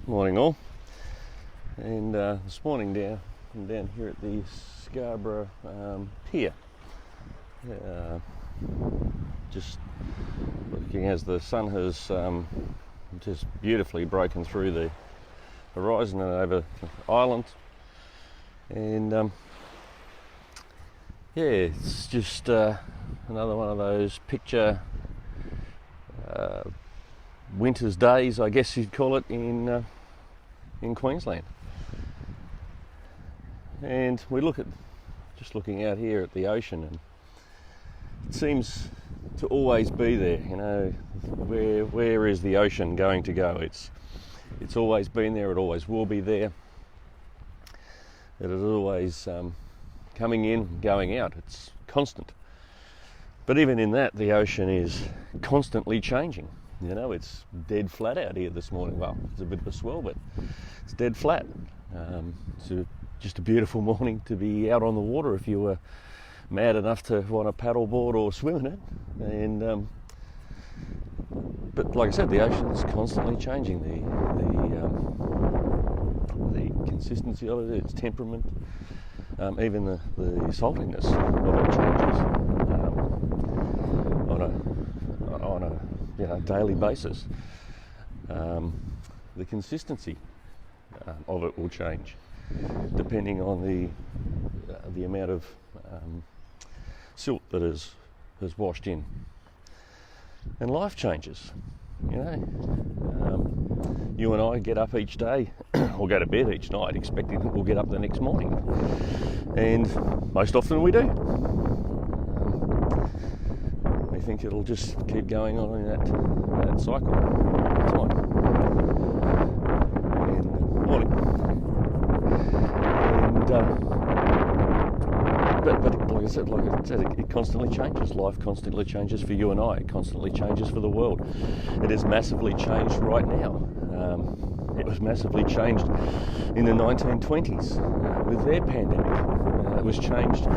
Morning all. And this morning I'm down here at the Scarborough Pier. Just looking as the sun has just beautifully broken through the horizon and over the island. And it's just another one of those picture winter's days, I guess you'd call it, in Queensland. And we looking out here at the ocean, and it seems to always be there. You know, where is the ocean going to go? It's always been there. It always will be there. It is always coming in, going out. It's constant. But even in that, the ocean is constantly changing. You know, it's dead flat out here this morning. Well, it's a bit of a swell, but it's dead flat. It's just a beautiful morning to be out on the water if you were mad enough to want to paddleboard or swim in it. And but like I said, the ocean is constantly changing. The consistency of it, its temperament, even the saltiness of it changes on a daily basis. The consistency of it will change depending on the amount of silt that is washed in. And life changes. You know, you and I get up each day or go to bed each night expecting that we'll get up the next morning, and most often we do. We think it'll just keep going on in that cycle of time. And morning. And but like I said, it constantly changes. Life constantly changes for you and I. It constantly changes for the world. It is massively changed right now. It was massively changed in the 1920s with their pandemic. It was changed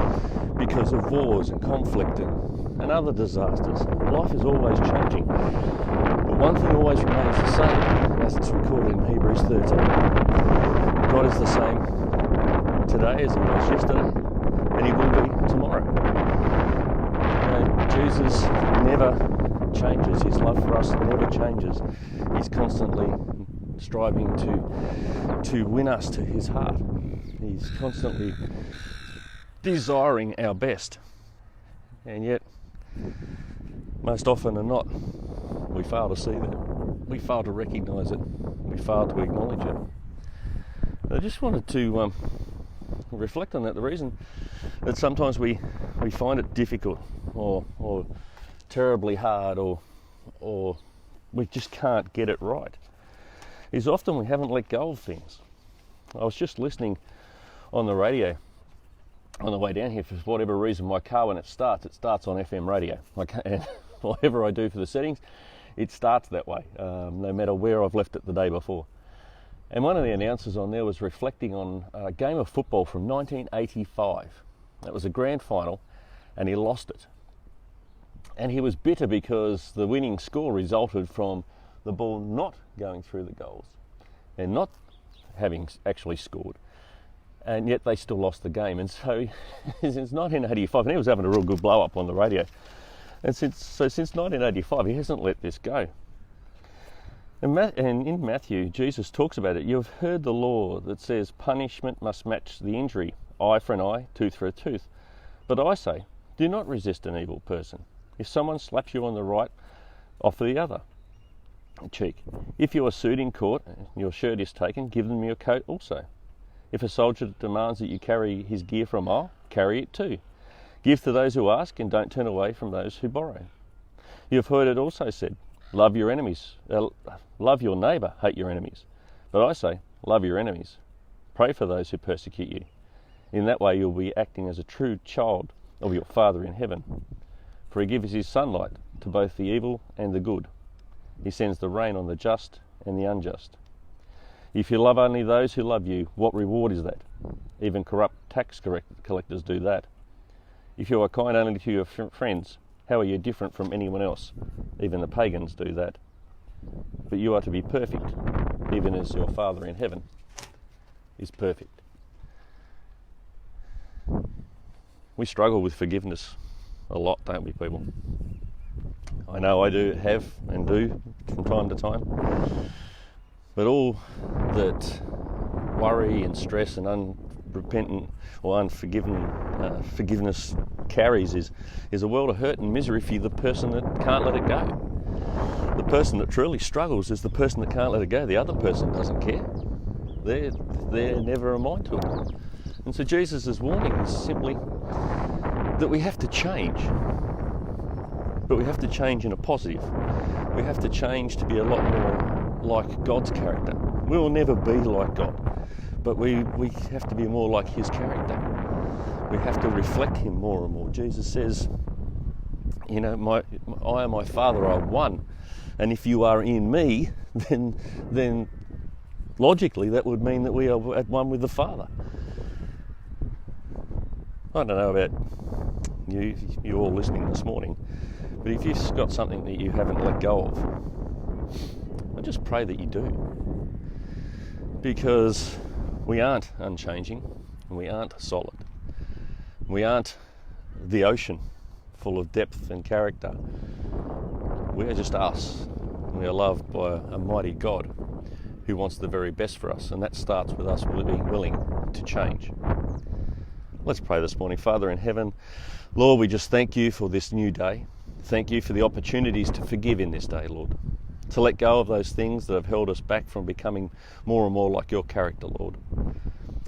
because of wars and conflict and other disasters. Life is always changing. But one thing always remains the same, as it's recorded in Hebrews 13. God is the same today as he was yesterday, and he will be tomorrow. Jesus never changes. His love for us never changes. He's constantly striving to win us to his heart. He's constantly desiring our best. And yet, most often than not, we fail to see that. We fail to recognise it. We fail to acknowledge it. I just wanted to reflect on that. The reason that sometimes we find it difficult or terribly hard or we just can't get it right is often we haven't let go of things. I was just listening on the radio on the way down here. For whatever reason, my car, when it starts on FM radio. And whatever I do for the settings, it starts that way, no matter where I've left it the day before. And one of the announcers on there was reflecting on a game of football from 1985. That was a grand final, and he lost it. And he was bitter because the winning score resulted from the ball not going through the goals and not having actually scored. And yet they still lost the game. And so since 1985, and he was having a real good blow up on the radio. And since 1985, he hasn't let this go. And in Matthew, Jesus talks about it. You have heard the law that says punishment must match the injury, eye for an eye, tooth for a tooth. But I say, do not resist an evil person. If someone slaps you on the right, offer the other cheek. If you are sued in court and your shirt is taken, give them your coat also. If a soldier demands that you carry his gear for a mile, carry it too. Give to those who ask, and don't turn away from those who borrow. You have heard it also said, love your enemies, love your neighbour, hate your enemies. But I say, love your enemies. Pray for those who persecute you. In that way you'll be acting as a true child of your Father in heaven. For he gives his sunlight to both the evil and the good. He sends the rain on the just and the unjust. If you love only those who love you, what reward is that? Even corrupt tax collectors do that. If you are kind only to your friends, how are you different from anyone else? Even the pagans do that. But you are to be perfect, even as your Father in heaven is perfect. We struggle with forgiveness a lot, don't we, people? I know I do from time to time. But all that worry and stress and unrepentant or forgiveness carries is a world of hurt and misery for the person that can't let it go. The person that truly struggles is the person that can't let it go. The other person doesn't care. They're never a mind to it. And so Jesus' warning is simply that we have to change. But we have to change in a positive. We have to change to be a lot more like God's character. We will never be like God, but we have to be more like his character. We have to reflect him more and more. Jesus says, I and my Father are one. And if you are in me, then logically that would mean that we are at one with the Father. I don't know about you all listening this morning, but if you've got something that you haven't let go of, I just pray that you do. Because we aren't unchanging, and we aren't solid. We aren't the ocean full of depth and character. We are just us. We are loved by a mighty God who wants the very best for us, and that starts with us being willing to change. Let's pray this morning. Father in heaven, Lord, we just thank you for this new day. Thank you for the opportunities to forgive in this day, Lord. To let go of those things that have held us back from becoming more and more like your character, Lord.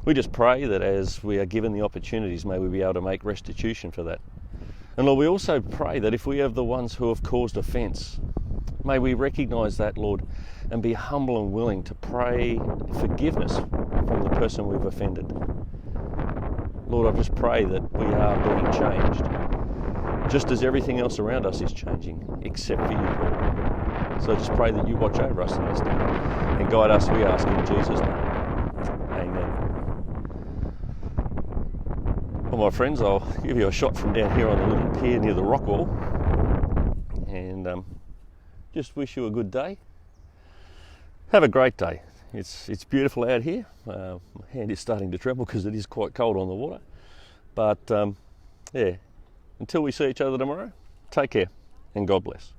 We just pray that as we are given the opportunities, may we be able to make restitution for that. And Lord, we also pray that if we have the ones who have caused offence, may we recognise that, Lord, and be humble and willing to pray forgiveness from the person we've offended. Lord, I just pray that we are being changed, just as everything else around us is changing, except for you, Lord. So I just pray that you watch over us in this day and guide us, we ask in Jesus' name. Amen. Well, my friends, I'll give you a shot from down here on the little pier near the rock wall, and just wish you a good day. Have a great day. It's beautiful out here. My hand is starting to tremble because it is quite cold on the water. But yeah, until we see each other tomorrow, take care and God bless.